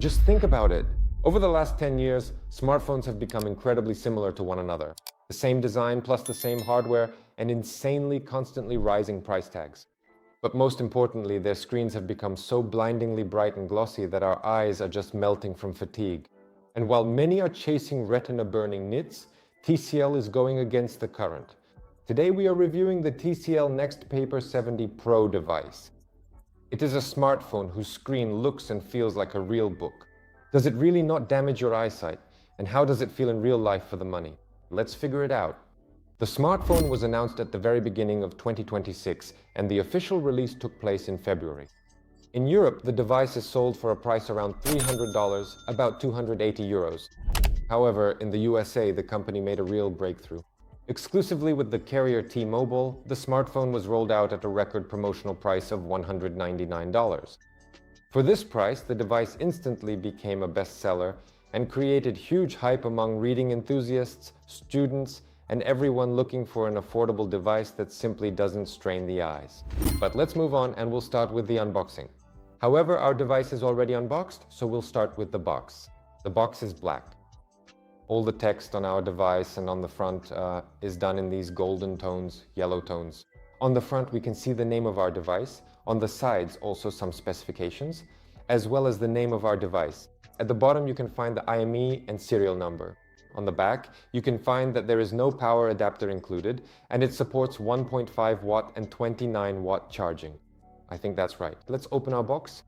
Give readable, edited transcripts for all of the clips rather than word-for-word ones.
Just think about it. Over the last 10 years, smartphones have become incredibly similar to one another. The same design plus the same hardware and insanely constantly rising price tags. But most importantly, their screens have become so blindingly bright and glossy that our eyes are just melting from fatigue. And while many are chasing retina-burning nits, TCL is going against the current. Today we are reviewing the TCL NxtPaper 70 Pro device. It is a smartphone whose screen looks and feels like a real book. Does it really not damage your eyesight? And how does it feel in real life for the money? Let's figure it out. The smartphone was announced at the very beginning of 2026, and the official release took place in February. In Europe, the device is sold for a price around $300, about 280 euros. However, in the USA, the company made a real breakthrough. Exclusively with the carrier T-Mobile, the smartphone was rolled out at a record promotional price of $199. For this price, the device instantly became a bestseller and created huge hype among reading enthusiasts, students, and everyone looking for an affordable device that simply doesn't strain the eyes. But let's move on and we'll start with the unboxing. However, our device is already unboxed, so we'll start with the box. The box is black. All the text on our device and on the front is done in these golden tones, yellow tones. On the front, we can see the name of our device. On the sides, also some specifications, as well as the name of our device. At the bottom, you can find the IME and serial number. On the back, you can find that there is no power adapter included, and it supports 1.5 watt and 29 watt charging. I think that's right. Let's open our box.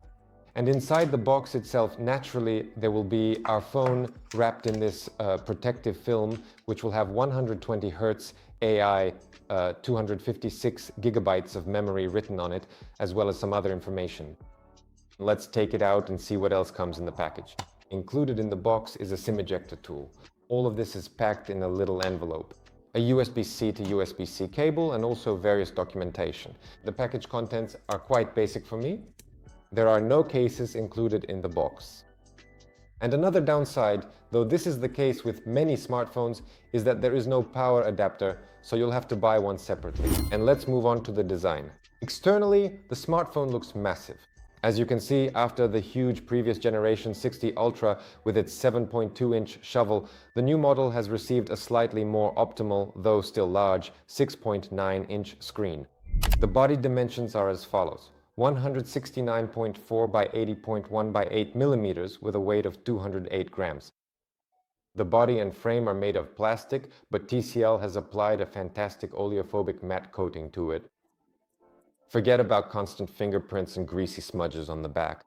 And inside the box itself, naturally, there will be our phone wrapped in this protective film, which will have 120 Hz AI, 256 gigabytes of memory written on it, as well as some other information. Let's take it out and see what else comes in the package. Included in the box is a SIM ejector tool. All of this is packed in a little envelope. A USB-C to USB-C cable and also various documentation. The package contents are quite basic for me. There are no cases included in the box. And another downside, though this is the case with many smartphones, is that there is no power adapter, so you'll have to buy one separately. And let's move on to the design. Externally, the smartphone looks massive. As you can see, after the huge previous generation 60 Ultra with its 7.2-inch shovel, the new model has received a slightly more optimal, though still large, 6.9-inch screen. The body dimensions are as follows. 169.4 by 80.1 by 8 millimeters with a weight of 208 grams. The body and frame are made of plastic, but TCL has applied a fantastic oleophobic matte coating to it. Forget about constant fingerprints and greasy smudges on the back.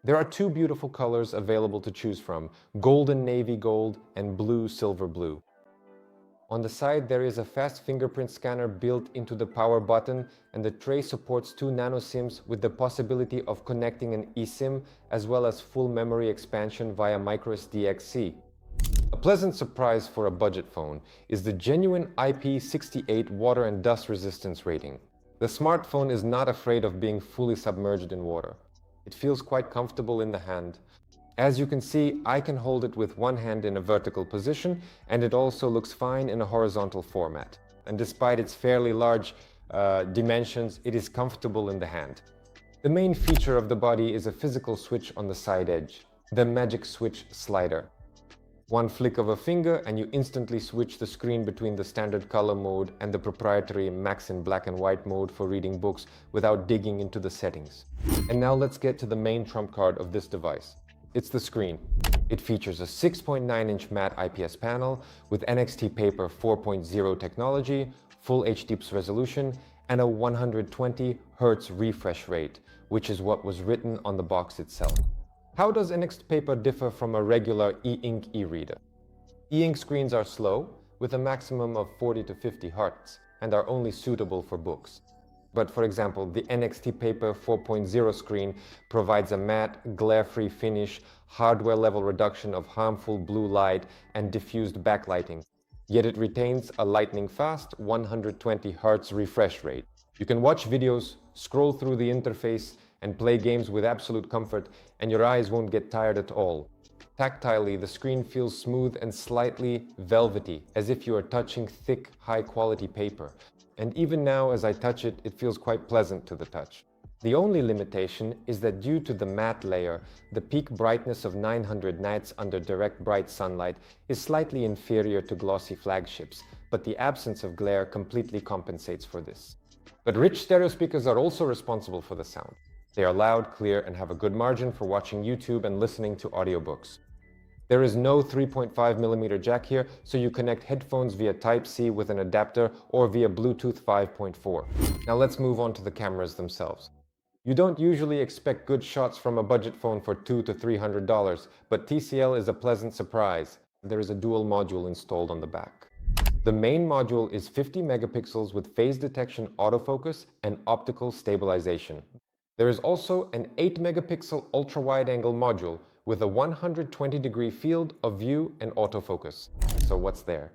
There are two beautiful colors available to choose from, golden navy gold and blue silver blue. On the side, there is a fast fingerprint scanner built into the power button, and the tray supports 2 nano SIMs with the possibility of connecting an eSIM as well as full memory expansion via microSD XC. A pleasant surprise for a budget phone is the genuine IP68 water and dust resistance rating. The smartphone is not afraid of being fully submerged in water. It feels quite comfortable in the hand. As you can see, I can hold it with one hand in a vertical position, and it also looks fine in a horizontal format. And despite its fairly large dimensions, it is comfortable in the hand. The main feature of the body is a physical switch on the side edge, the magic switch slider. One flick of a finger and you instantly switch the screen between the standard color mode and the proprietary Max in black and white mode for reading books without digging into the settings. And now let's get to the main trump card of this device. It's the screen. It features a 6.9-inch matte IPS panel with NxtPaper 4.0 technology, full HD resolution, and a 120 Hz refresh rate, which is what was written on the box itself. How does NxtPaper differ from a regular e-ink e-reader? E-ink screens are slow, with a maximum of 40 to 50 Hz, and are only suitable for books. But for example, the NxtPaper 4.0 screen provides a matte, glare-free finish, hardware-level reduction of harmful blue light, and diffused backlighting. Yet it retains a lightning-fast 120 Hz refresh rate. You can watch videos, scroll through the interface, and play games with absolute comfort, and your eyes won't get tired at all. Tactilely, the screen feels smooth and slightly velvety, as if you are touching thick, high-quality paper. And even now, as I touch it, it feels quite pleasant to the touch. The only limitation is that due to the matte layer, the peak brightness of 900 nits under direct bright sunlight is slightly inferior to glossy flagships, but the absence of glare completely compensates for this. But rich stereo speakers are also responsible for the sound. They are loud, clear, and have a good margin for watching YouTube and listening to audiobooks. There is no 3.5mm jack here, so you connect headphones via Type-C with an adapter or via Bluetooth 5.4. Now let's move on to the cameras themselves. You don't usually expect good shots from a budget phone for $200 to $300, but TCL is a pleasant surprise. There is a dual module installed on the back. The main module is 50 megapixels with phase detection autofocus and optical stabilization. There is also an 8 megapixel ultra-wide-angle module with a 120-degree field of view and autofocus. So what's there?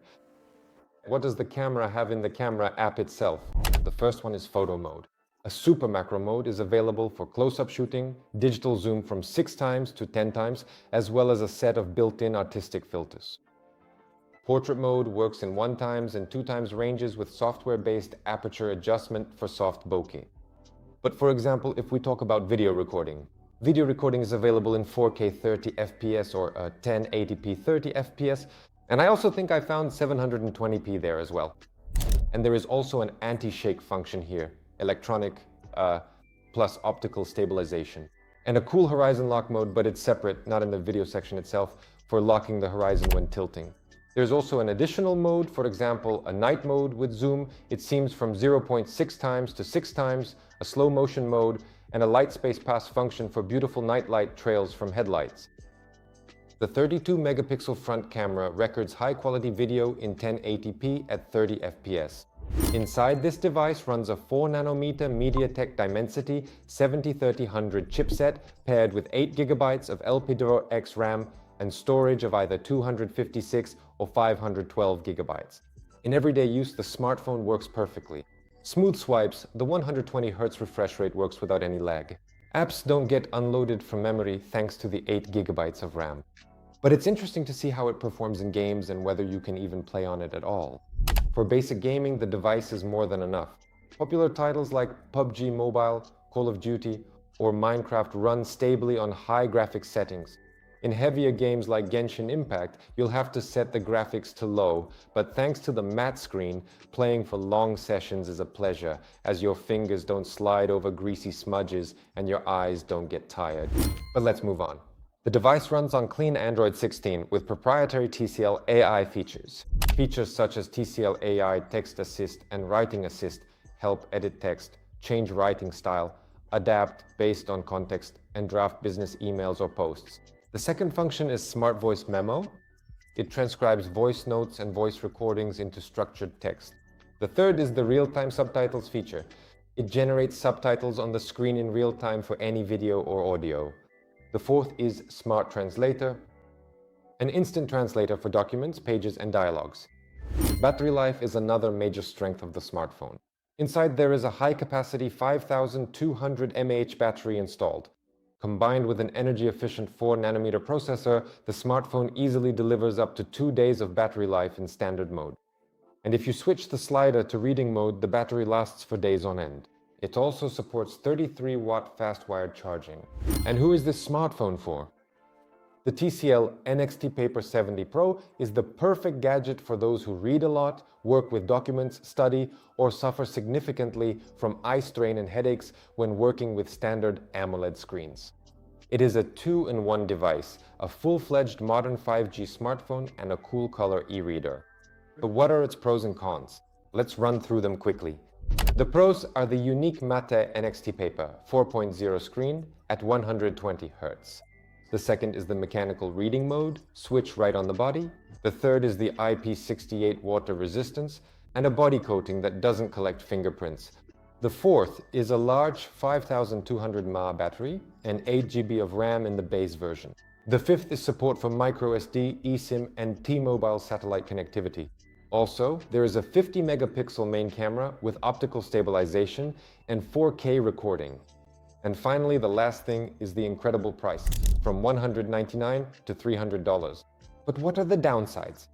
What does the camera have in the camera app itself? The first one is photo mode. A super macro mode is available for close-up shooting, digital zoom from 6 times to 10 times, as well as a set of built-in artistic filters. Portrait mode works in 1 times and 2 times ranges with software-based aperture adjustment for soft bokeh. But for example, if we talk about video recording is available in 4K 30 FPS or 1080p 30 FPS, and I also think I found 720p there as well. And there is also an anti-shake function here, electronic plus optical stabilization. And a cool horizon lock mode, but it's separate, not in the video section itself, for locking the horizon when tilting. There's also an additional mode, for example, a night mode with zoom. It seems from 0.6 times to 6 times, a slow motion mode, and a light space pass function for beautiful nightlight trails from headlights. The 32 megapixel front camera records high quality video in 1080p at 30 FPS. Inside this device runs a 4 nanometer MediaTek Dimensity 7030 chipset paired with 8 GB of LPDDR-X RAM and storage of either 256 or 512 GB. In everyday use, the smartphone works perfectly. Smooth swipes, the 120 Hz refresh rate works without any lag. Apps don't get unloaded from memory thanks to the 8 GB of RAM. But it's interesting to see how it performs in games and whether you can even play on it at all. For basic gaming, the device is more than enough. Popular titles like PUBG Mobile, Call of Duty, or Minecraft run stably on high graphics settings. In heavier games like Genshin Impact, you'll have to set the graphics to low, but thanks to the matte screen, playing for long sessions is a pleasure, as your fingers don't slide over greasy smudges and your eyes don't get tired. But let's move on. The device runs on clean Android 16 with proprietary TCL AI features. Features such as TCL AI Text Assist and Writing Assist help edit text, change writing style, adapt based on context, and draft business emails or posts. The second function is Smart Voice Memo. It transcribes voice notes and voice recordings into structured text. The third is the real-time subtitles feature. It generates subtitles on the screen in real time for any video or audio. The fourth is Smart Translator, an instant translator for documents, pages, and dialogues. Battery life is another major strength of the smartphone. Inside there is a high-capacity 5200 mAh battery installed. Combined with an energy-efficient 4 nanometer processor, the smartphone easily delivers up to 2 days of battery life in standard mode. And if you switch the slider to reading mode, the battery lasts for days on end. It also supports 33-watt fast-wired charging. And who is this smartphone for? The TCL NxtPaper 70 Pro is the perfect gadget for those who read a lot, work with documents, study, or suffer significantly from eye strain and headaches when working with standard AMOLED screens. It is a 2-in-1 device, a full-fledged modern 5G smartphone and a cool color e-reader. But what are its pros and cons? Let's run through them quickly. The pros are the unique Mate NxtPaper 4.0 screen at 120 Hz. The second is the mechanical reading mode, switch right on the body. The third is the IP68 water resistance and a body coating that doesn't collect fingerprints. The fourth is a large 5200 mAh battery and 8 GB of RAM in the base version. The fifth is support for microSD, eSIM, and T-Mobile satellite connectivity. Also, there is a 50 megapixel main camera with optical stabilization and 4K recording. And finally, the last thing is the incredible price, from $199 to $300. But what are the downsides?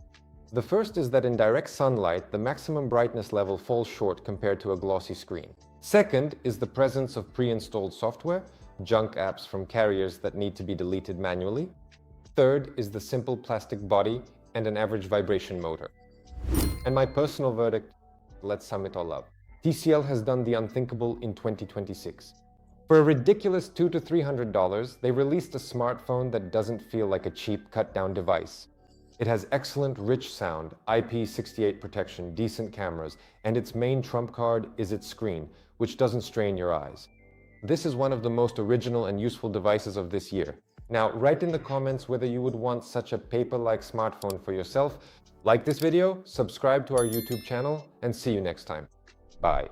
The first is that in direct sunlight, the maximum brightness level falls short compared to a glossy screen. Second is the presence of pre-installed software, junk apps from carriers that need to be deleted manually. Third is the simple plastic body and an average vibration motor. And my personal verdict, let's sum it all up. TCL has done the unthinkable in 2026. For a ridiculous $200 to $300, they released a smartphone that doesn't feel like a cheap cut-down device. It has excellent rich sound, IP68 protection, decent cameras, and its main trump card is its screen, which doesn't strain your eyes. This is one of the most original and useful devices of this year. Now, write in the comments whether you would want such a paper-like smartphone for yourself. Like this video, subscribe to our YouTube channel, and see you next time. Bye.